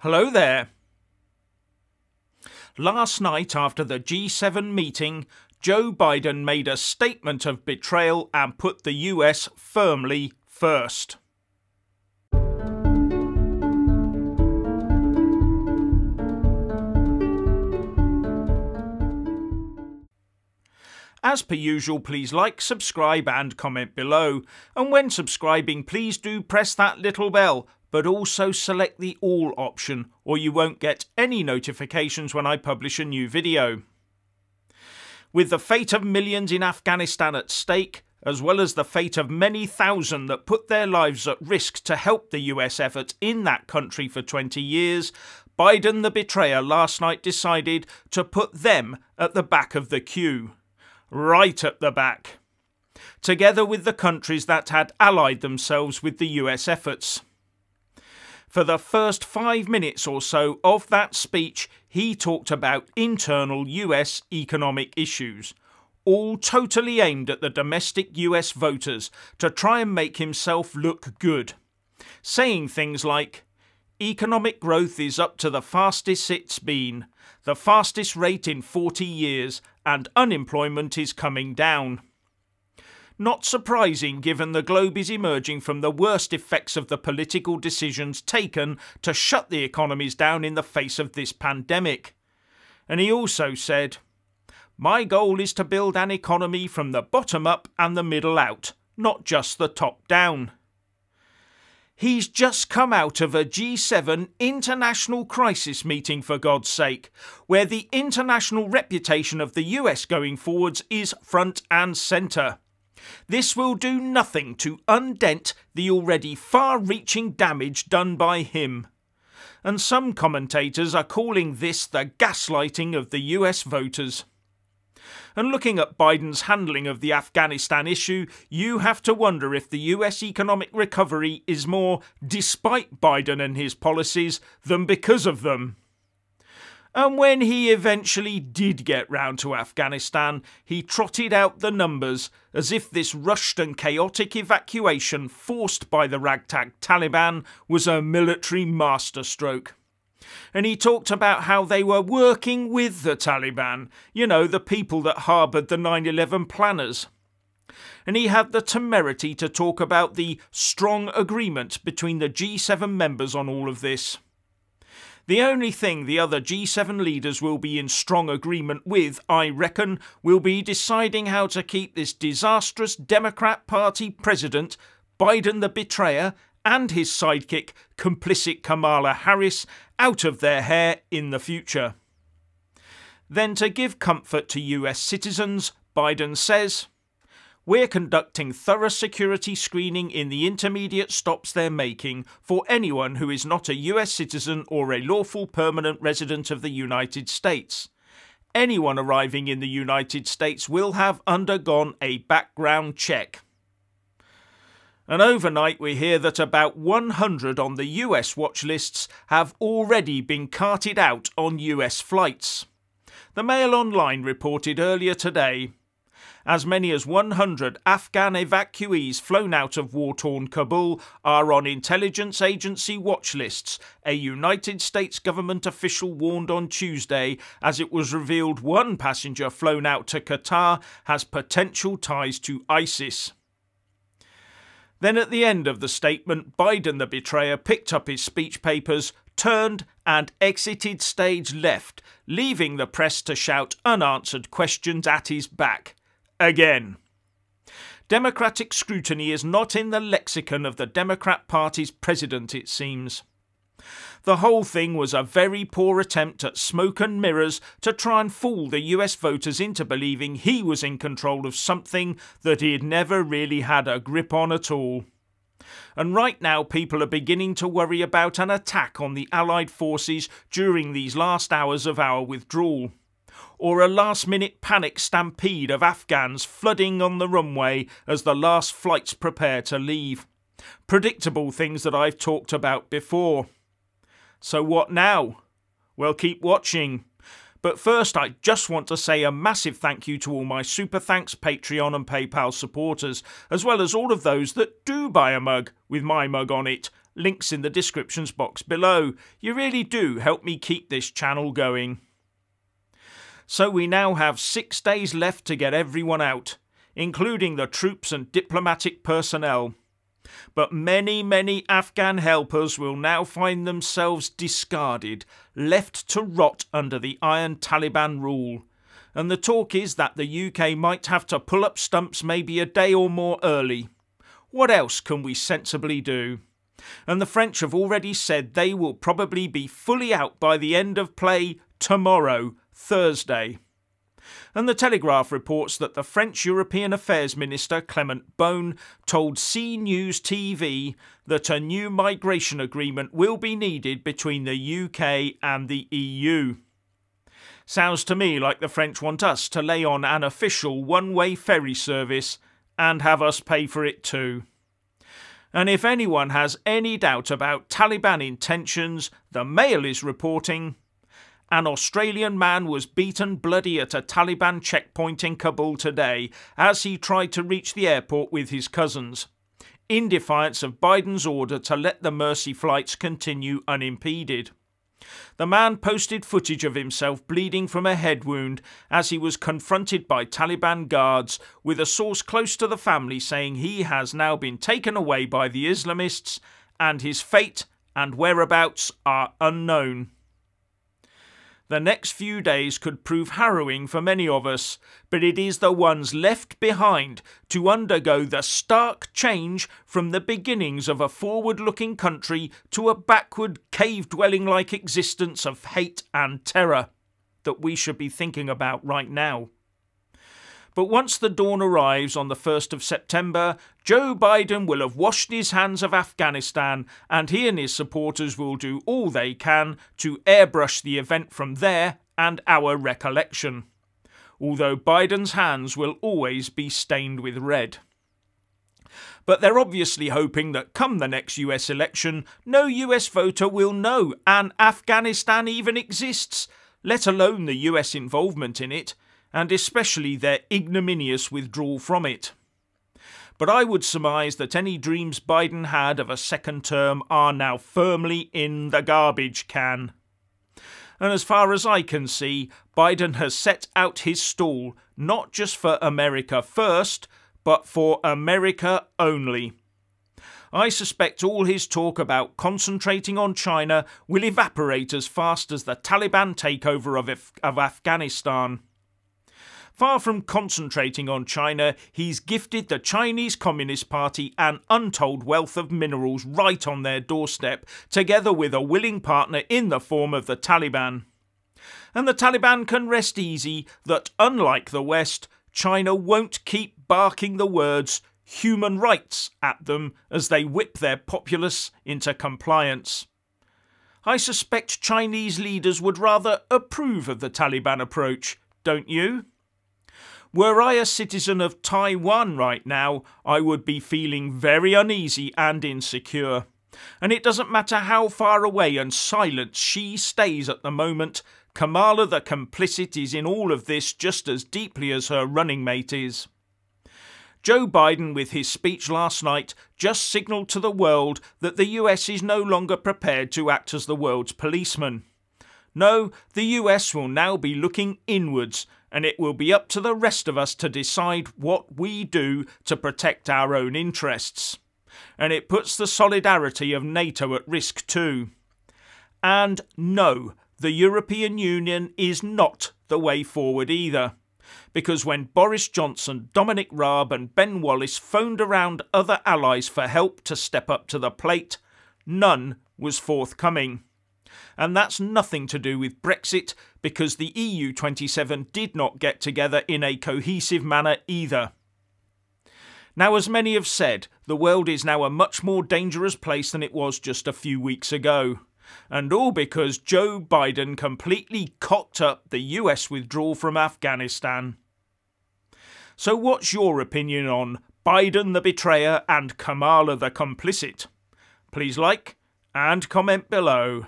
Hello there. Last night after the G7 meeting, Joe Biden made a statement of betrayal and put the US firmly first. As per usual, please like, subscribe and comment below. And when subscribing, please do press that little bell, but also select the all option, or you won't get any notifications when I publish a new video. With the fate of millions in Afghanistan at stake, as well as the fate of many thousand that put their lives at risk to help the US effort in that country for 20 years, Biden the betrayer last night decided to put them at the back of the queue. Right at the back, together with the countries that had allied themselves with the US efforts. For the first 5 minutes or so of that speech, he talked about internal US economic issues, all totally aimed at the domestic US voters to try and make himself look good, saying things like, "Economic growth is up to the fastest it's been, the fastest rate in 40 years, and unemployment is coming down." Not surprising given the globe is emerging from the worst effects of the political decisions taken to shut the economies down in the face of this pandemic. And he also said, "My goal is to build an economy from the bottom up and the middle out, not just the top down." He's just come out of a G7 international crisis meeting, for God's sake, where the international reputation of the US going forwards is front and centre. This will do nothing to undent the already far-reaching damage done by him. And some commentators are calling this the gaslighting of the US voters. And looking at Biden's handling of the Afghanistan issue, you have to wonder if the US economic recovery is more despite Biden and his policies than because of them. And when he eventually did get round to Afghanistan, he trotted out the numbers as if this rushed and chaotic evacuation forced by the ragtag Taliban was a military masterstroke. And he talked about how they were working with the Taliban, you know, the people that harboured the 9/11 planners. And he had the temerity to talk about the strong agreement between the G7 members on all of this. The only thing the other G7 leaders will be in strong agreement with, I reckon, will be deciding how to keep this disastrous Democrat Party president, Biden the betrayer, and his sidekick, complicit Kamala Harris, out of their hair in the future. Then, to give comfort to US citizens, Biden says, "We're conducting thorough security screening in the intermediate stops they're making for anyone who is not a US citizen or a lawful permanent resident of the United States. Anyone arriving in the United States will have undergone a background check." And overnight we hear that about 100 on the US watch lists have already been carted out on US flights. The Mail Online reported earlier today, as many as 100 Afghan evacuees flown out of war-torn Kabul are on intelligence agency watch lists, a United States government official warned on Tuesday, as it was revealed one passenger flown out to Qatar has potential ties to ISIS. Then at the end of the statement, Biden the betrayer picked up his speech papers, turned and exited stage left, leaving the press to shout unanswered questions at his back. Again. Democratic scrutiny is not in the lexicon of the Democrat Party's president, it seems. The whole thing was a very poor attempt at smoke and mirrors to try and fool the US voters into believing he was in control of something that he had never really had a grip on at all. And right now people are beginning to worry about an attack on the Allied forces during these last hours of our withdrawal, or a last-minute panic stampede of Afghans flooding on the runway as the last flights prepare to leave. Predictable things that I've talked about before. So what now? Well, keep watching. But first, I just want to say a massive thank you to all my Super Thanks, Patreon and PayPal supporters, as well as all of those that do buy a mug with my mug on it. Links in the descriptions box below. You really do help me keep this channel going. So we now have 6 days left to get everyone out, including the troops and diplomatic personnel. But many Afghan helpers will now find themselves discarded, left to rot under the iron Taliban rule. And the talk is that the UK might have to pull up stumps maybe a day or more early. What else can we sensibly do? And the French have already said they will probably be fully out by the end of play tomorrow, Thursday. And the Telegraph reports that the French European Affairs Minister Clement Beaune told C News TV that a new migration agreement will be needed between the UK and the EU. Sounds to me like the French want us to lay on an official one-way ferry service and have us pay for it too. And if anyone has any doubt about Taliban intentions, the Mail is reporting an Australian man was beaten bloody at a Taliban checkpoint in Kabul today as he tried to reach the airport with his cousins, in defiance of Biden's order to let the Mercy flights continue unimpeded. The man posted footage of himself bleeding from a head wound as he was confronted by Taliban guards, with a source close to the family saying he has now been taken away by the Islamists and his fate and whereabouts are unknown. The next few days could prove harrowing for many of us, but it is the ones left behind to undergo the stark change from the beginnings of a forward-looking country to a backward, cave-dwelling-like existence of hate and terror that we should be thinking about right now. But once the dawn arrives on the 1st of September, Joe Biden will have washed his hands of Afghanistan, and he and his supporters will do all they can to airbrush the event from their and our recollection. Although Biden's hands will always be stained with red. But they're obviously hoping that come the next US election, no US voter will know an Afghanistan even exists, let alone the US involvement in it, and especially their ignominious withdrawal from it. But I would surmise that any dreams Biden had of a second term are now firmly in the garbage can. And as far as I can see, Biden has set out his stall not just for America first, but for America only. I suspect all his talk about concentrating on China will evaporate as fast as the Taliban takeover of Afghanistan. Far from concentrating on China, he's gifted the Chinese Communist Party an untold wealth of minerals right on their doorstep, together with a willing partner in the form of the Taliban. And the Taliban can rest easy that, unlike the West, China won't keep barking the words human rights at them as they whip their populace into compliance. I suspect Chinese leaders would rather approve of the Taliban approach, don't you? Were I a citizen of Taiwan right now, I would be feeling very uneasy and insecure. And it doesn't matter how far away and silent she stays at the moment, Kamala the complicit is in all of this just as deeply as her running mate is. Joe Biden, with his speech last night, just signalled to the world that the US is no longer prepared to act as the world's policeman. No, the US will now be looking inwards, and it will be up to the rest of us to decide what we do to protect our own interests. And it puts the solidarity of NATO at risk too. And no, the European Union is not the way forward either. Because when Boris Johnson, Dominic Raab and Ben Wallace phoned around other allies for help to step up to the plate, none was forthcoming. And that's nothing to do with Brexit, because the EU 27 did not get together in a cohesive manner either. Now, as many have said, the world is now a much more dangerous place than it was just a few weeks ago. And all because Joe Biden completely cocked up the US withdrawal from Afghanistan. So what's your opinion on Biden the betrayer and Kamala the complicit? Please like and comment below.